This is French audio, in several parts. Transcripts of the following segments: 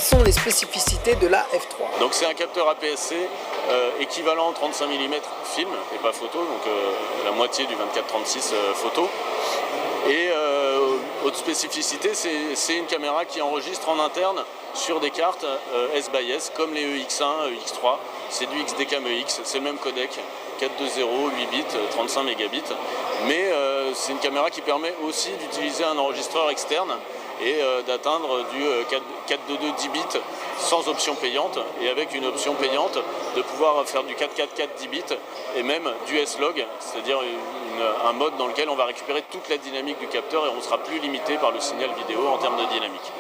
quelles sont les spécificités de la F3? Donc c'est un capteur APS-C équivalent 35 mm film et pas photo, donc la moitié du 24-36 photo. Et autre spécificité, c'est une caméra qui enregistre en interne sur des cartes S/S comme les EX1, EX3, c'est du XDCAM-EX, c'est le même codec, 420, 8 bits, 35 mégabits, mais c'est une caméra qui permet aussi d'utiliser un enregistreur externe et d'atteindre du 422 10 bits sans option payante, et avec une option payante de pouvoir faire du 444 10 bits et même du S-Log, c'est-à-dire un mode dans lequel on va récupérer toute la dynamique du capteur et on ne sera plus limité par le signal vidéo en termes de dynamique.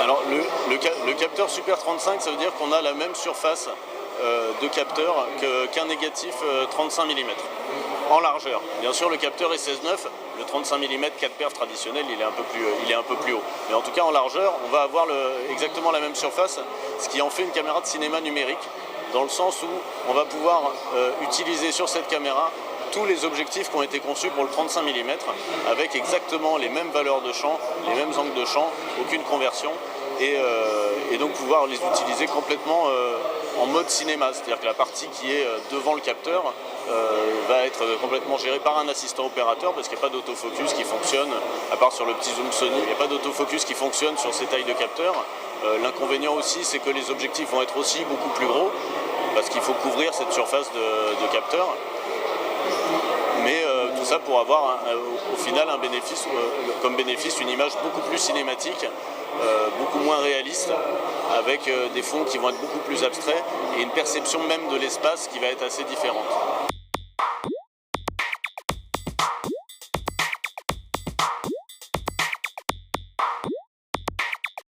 Alors le capteur Super 35, ça veut dire qu'on a la même surface de capteur qu'un négatif 35 mm en largeur. Bien sûr, le capteur est 16:9, le 35 mm 4 perfs traditionnel, il est un peu plus haut. Mais en tout cas, en largeur, on va avoir exactement la même surface, ce qui en fait une caméra de cinéma numérique, dans le sens où on va pouvoir utiliser sur cette caméra tous les objectifs qui ont été conçus pour le 35 mm, avec exactement les mêmes valeurs de champ, les mêmes angles de champ, aucune conversion, et donc pouvoir les utiliser complètement en mode cinéma, c'est-à-dire que la partie qui est devant le capteur va être complètement gérée par un assistant opérateur, parce qu'il n'y a pas d'autofocus qui fonctionne, à part sur le petit zoom Sony, il n'y a pas d'autofocus qui fonctionne sur ces tailles de capteurs. L'inconvénient aussi, c'est que les objectifs vont être aussi beaucoup plus gros, parce qu'il faut couvrir cette surface de capteur. Mais tout ça pour avoir au final un bénéfice, comme bénéfice une image beaucoup plus cinématique, beaucoup moins réaliste, avec des fonds qui vont être beaucoup plus abstraits et une perception même de l'espace qui va être assez différente.